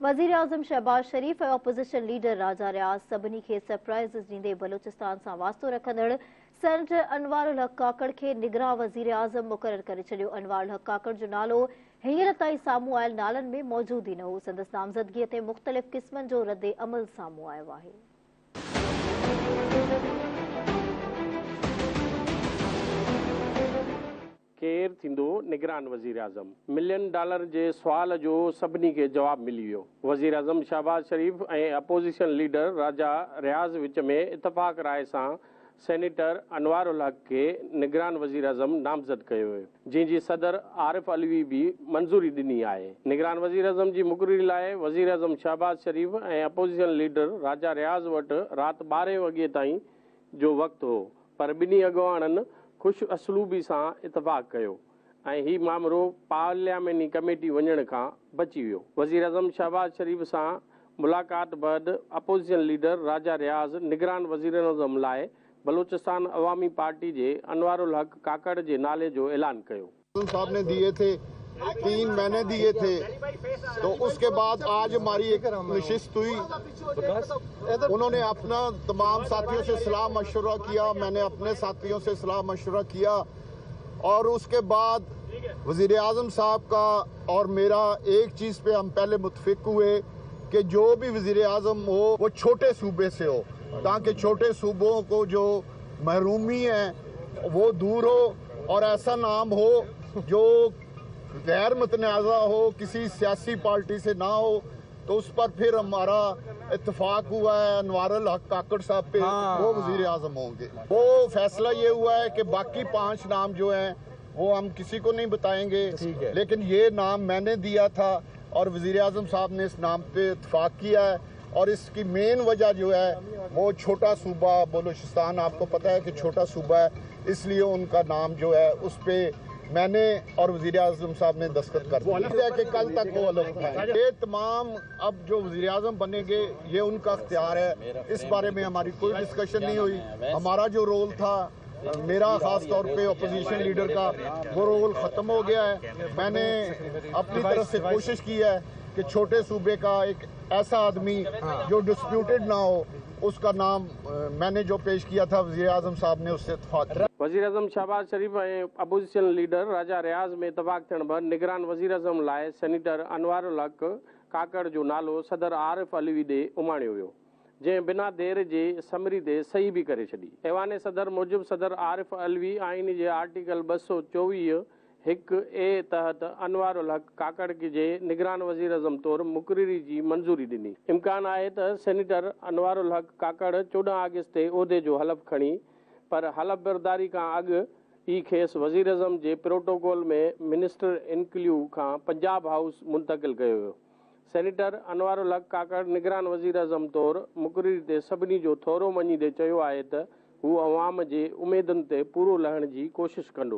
वज़ीर आज़म शहबाज शरीफ़ और अपोजिशन लीडर राजा रियाज़ सभिनी खे सरप्राइज़ ॾींदे बलूचिस्तान सां वास्तो रखंदड़ सेनेटर अनवारुल हक काकड़ खे निगरां वज़ीर आज़म मुक़ररु करे छॾियो। अनवारुल हक काकड़ जो नालो हींअर ताईं साम्हूं आयल नालनि में मौजूद ई न हो। संदसि नामज़दगीअ ते मुख़्तलिफ़ क़िस्मनि जो रद्द अमल साम्हूं आयो आहे। केर थींदो निगरान वज़ीर आज़म? $1 मिलियन जे सुवाल जो सभिनी खे जवाब मिली वियो। वज़ीर आज़म शहबाज शरीफ़ ऐं अपोजिशन लीडर राजा रियाज़ विच में इतफ़ाक़ राय सां सेनेटर अनवारुल हक खे निगरान वज़ीर आज़म नामज़द कयो वियो, जंहिंजी सदर आरिफ अलवी बि मंज़ूरी ॾिनी आहे। निगरान वज़ीर आज़म जी मुक़ररी लाइ वज़ीर आज़म शहबाज शरीफ़ ऐं अपोजिशन लीडर राजा रियाज़ वटि राति 12 वॻे ताईं जो वक़्तु हो, पर ॿिन्ही अॻवाननि ख़ुशि असलूबी सां इतफ़ाक़ कयो ऐं हीउ मामिलो पार्लियामेनी कमेटी वञण खां बची वियो। वज़ीर आज़म शहबाज शरीफ़ सां मुलाक़ात बैदि अपोजिशन लीडर राजा रियाज़ निगरान वज़ीर आज़म लाइ बलूचिस्तान अवामी पार्टी जे अनवारुल हक काकड़ जे नाले जो ऐलान कयो। साहब ने दिए थे, 3 महीने दिए थे, तो उसके बाद आज हमारी एक नशिस्त हुई। उन्होंने अपना तमाम साथियों से सलाह मशवरा किया, मैंने अपने साथियों से सलाह मशवरा किया और उसके बाद वज़ीर आज़म साहब का और मेरा एक चीज़ पे हम पहले मुत्फिक हुए कि जो भी वज़ीर आज़म हो वो छोटे सूबे से हो, ताकि छोटे सूबों को जो महरूमी है वो दूर हो और ऐसा नाम हो जो गैर मुतनाज़ा हो, किसी सियासी पार्टी से ना हो। तो उस पर फिर हमारा इत्तेफाक हुआ है अनवारुल हक काकड़ साहब पे वो वज़ीर आज़म होंगे। वो फैसला ये हुआ है कि बाकी 5 नाम जो हैं वो हम किसी को नहीं बताएंगे, लेकिन ये नाम मैंने दिया था और वज़ीर आज़म साहब ने इस नाम पे इत्तेफाक किया है। और इसकी मेन वजह जो है वो छोटा सूबा बलूचिस्तान, आपको पता है कि छोटा सूबा है, इसलिए उनका नाम जो है उस पर मैंने और वज़ीर आज़म साहब ने दस्तखत कर दिया कि कल तक वो अलग उठाएं। ये तमाम अब जो वज़ीर आज़म बनेंगे ये उनका इख्तियार है, इस बारे में हमारी कोई डिस्कशन नहीं हुई। हमारा जो रोल था, मेरा खास तौर पे अपोजिशन लीडर का, वो रोल ख़त्म हो गया है। मैंने अपनी तरफ से कोशिश की है कि छोटे सूबे का एक ऐसा आदमी जो डिस्प्यूटेड ना हो, उसका नाम मैंने जो पेश किया था वज़ीर आज़म साहब ने उससे इत्तेफाक किया। वज़ीर आज़म शहबाज शरीफ़ ऐं अपोजिशन लीडर राजा रियाज़ में इतफ़ाक़ थियण बैदि निगरान वज़ीर आज़म लाइ सेनेटर अनवारुल हक काकड़ जो नालो सदर आरिफ अलवी ॾे उमाणियो वियो, जंहिं बिना देर जे समरी ते सही बि करे छॾी। ऐवान सदर मूजिबि सदर आरिफ अलवी आइन जे आर्टिकल 224(1)(a) तहत अनवारुल हक काकड़ जे निगरान वज़ीर आज़म तौरु मुक़ररी जी मंज़ूरी ॾिनी। इम्कान आहे त सेनेटर अनवारुल हक काकड़ 14 अगस्त ते उहिदे जो हलफ़ खणी, पर हलफ़ बरदारी खां अॻु ई खेसि वज़ीर आज़म जे प्रोटोकॉल में मिनिस्टर इनक्ल्यू खां पंजाब हाउस मुंतक़िल कयो वियो। सेनेटर अनवारुल हक काकड़ निगरान वज़ीर आज़म तौरु मुक़ररी ते सभिनी जो थोरो मञीदे चयो आहे त हू अवाम जे उमेदुनि ते पूरो लहण जी कोशिशि कंदो।